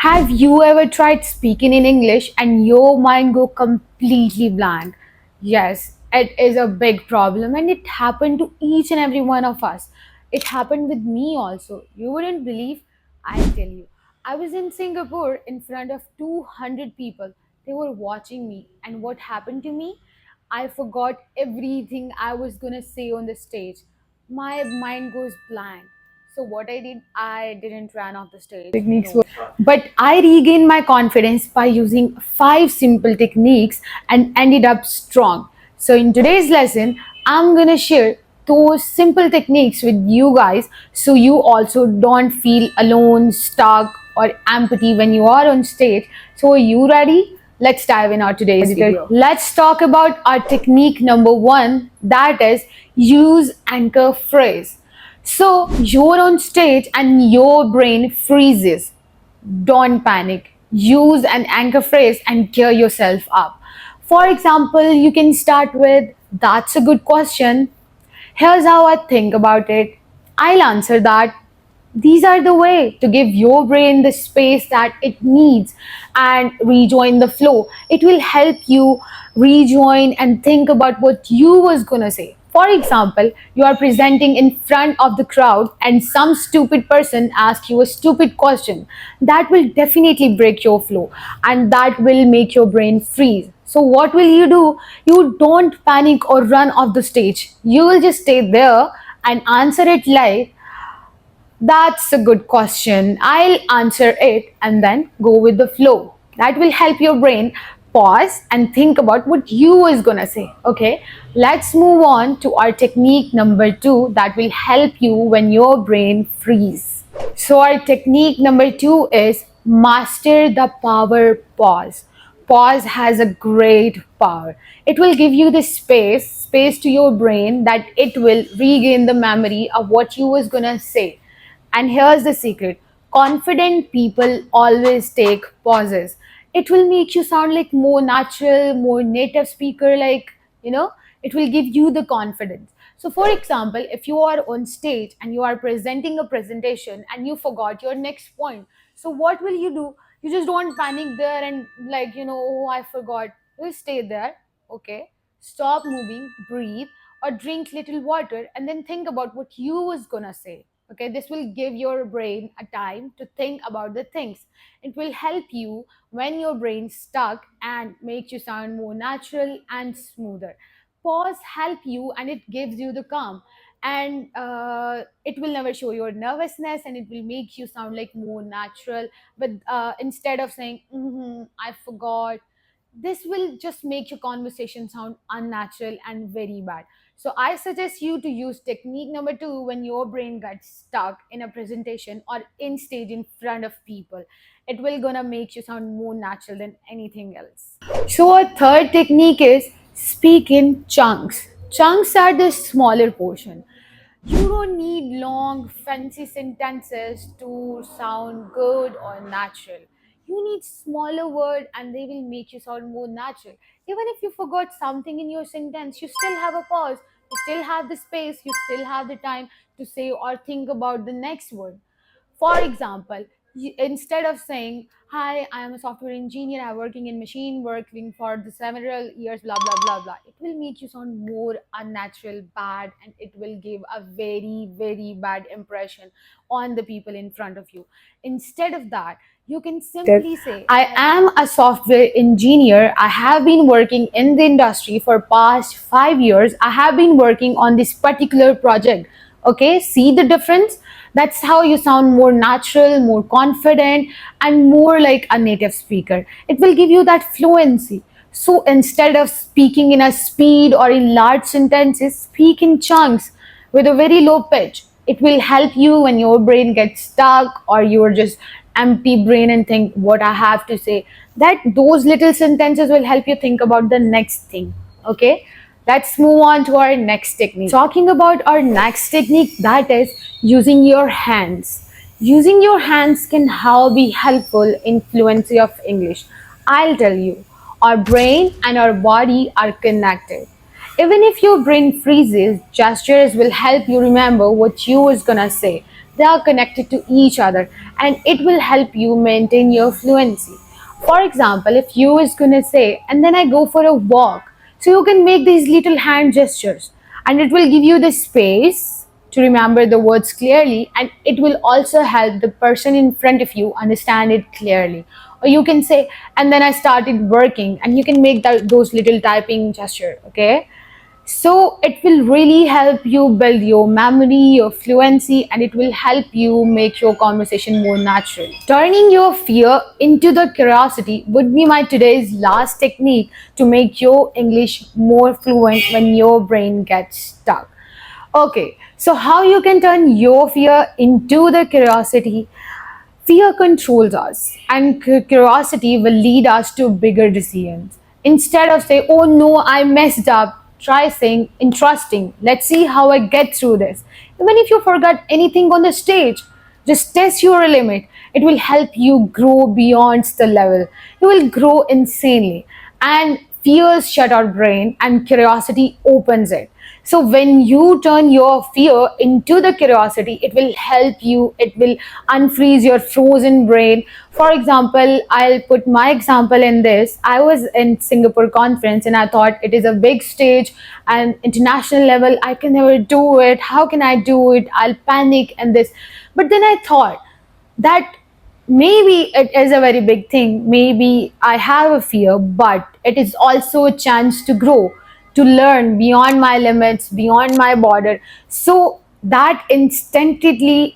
Have you ever tried speaking in English and your mind go completely blank? Yes, it is a big problem and it happened to each and every one of us. It happened with me also. You wouldn't believe, I'll tell you. I was in Singapore in front of 200 people. They were watching me and what happened to me? I forgot everything I was going to say on the stage. My mind goes blank. So what I did, I didn't run off the stage. Techniques No. were But I regained my confidence by using 5 simple techniques and ended up strong. So in today's lesson, I'm gonna share those simple techniques with you guys so you also don't feel alone, stuck, or empty when you are on stage. So are you ready? Let's dive in our today's edited. video. Let's talk about our technique number one, that is use anchor phrase. So you're on stage and your brain freezes. Don't panic. Use an anchor phrase and gear yourself up. For example, you can start with, "That's a good question. Here's how I think about it. I'll answer that." These are the way to give your brain the space that it needs and rejoin the flow. It will help you rejoin and think about what you was gonna say. For example, you are presenting in front of the crowd and some stupid person asks you a stupid question. That will definitely break your flow and that will make your brain freeze. So what will you do? You don't panic or run off the stage. You will just stay there and answer it live. That's a good question. I'll answer it and then go with the flow. That will help your brain pause and think about what you is gonna say. Okay, let's move on to our technique number two that will help you when your brain freeze. So our technique number two is master the power pause. Pause has a great power. It will give you the space to your brain that it will regain the memory of what you was gonna say. And here's the secret, confident people always take pauses. It will make you sound like more natural, more native speaker, it will give you the confidence. So, for example, if you are on stage and you are presenting a presentation and you forgot your next point, so what will you do? You just don't panic there and, oh, I forgot. You stay there, okay? Stop moving, breathe, or drink little water, and then think about what you was gonna say. Okay, this will give your brain a time to think about the things. It will help you when your brain's stuck and makes you sound more natural and smoother. Pause help you and it gives you the calm, and it will never show your nervousness and it will make you sound like more natural. But instead of saying, I forgot, this will just make your conversation sound unnatural and very bad. So I suggest you to use technique number two when your brain gets stuck in a presentation or in stage in front of people. It will gonna make you sound more natural than anything else. So a third technique is speak in chunks. Chunks are the smaller portion. You don't need long, fancy sentences to sound good or natural. You need smaller words and they will make you sound more natural. Even if you forgot something in your sentence, you still have a pause, you still have the space, you still have the time to say or think about the next word. For example, instead of saying, "Hi, I am a software engineer, I'm working in machine, working for the several years, blah, blah, blah, blah," it will make you sound more unnatural, bad, and it will give a very, very bad impression on the people in front of you. Instead of that, you can simply say, "I am a software engineer. I have been working in the industry for past 5 years. I have been working on this particular project." Okay, see the difference? That's how you sound more natural, more confident, and more like a native speaker. It will give you that fluency. So instead of speaking in a speed or in large sentences, speak in chunks with a very low pitch. It will help you when your brain gets stuck or you're just empty brain and think what I have to say. That those little sentences will help you think about the next thing. Okay, let's move on to our next technique. Talking about our next technique, that is using your hands. Using your hands can how be helpful in fluency of English. I'll tell you, our brain and our body are connected. Even if your brain freezes, gestures will help you remember what you was gonna say. They are connected to each other, and it will help you maintain your fluency. For example, if you is gonna say, and then I go for a walk, so you can make these little hand gestures, and it will give you the space to remember the words clearly, and it will also help the person in front of you understand it clearly. Or you can say, and then I started working, and you can make those little typing gesture. Okay, so it will really help you build your memory, your fluency, and it will help you make your conversation more natural. Turning your fear into the curiosity would be my today's last technique to make your English more fluent when your brain gets stuck. Okay, so how you can turn your fear into the curiosity? Fear controls us, and curiosity will lead us to bigger decisions. Instead of saying, "Oh no, I messed up," try saying, "Interesting, let's see how I get through this." Even if you forgot anything on the stage, just test your limit. It will help you grow beyond the level. You will grow insanely. And fears shut our brain, and curiosity opens it. So when you turn your fear into the curiosity, it will help you, it will unfreeze your frozen brain. For example, I'll put my example in this. I was in Singapore conference, and I thought it is a big stage and international level, I can never do it. How can I do it? I'll panic and this. But then I thought that maybe it is a very big thing. Maybe I have a fear, but it is also a chance to grow, to learn beyond my limits, beyond my border. So that instantly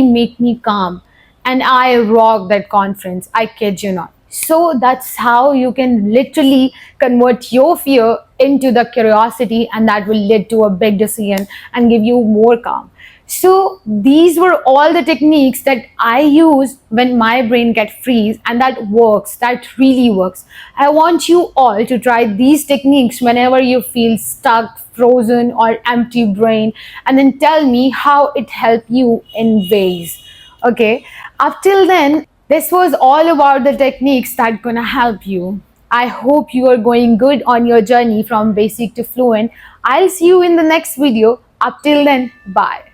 make me calm. And I rock that conference. I kid you not. So that's how you can literally convert your fear into the curiosity, and that will lead to a big decision and give you more calm. So these were all the techniques that I use when my brain gets freeze, and that works. That really works. I want you all to try these techniques whenever you feel stuck, frozen, or empty brain, and then tell me how it helped you in ways. Okay. Up till then, this was all about the techniques that gonna help you. I hope you are going good on your journey from basic to fluent. I'll see you in the next video. Up till then, bye.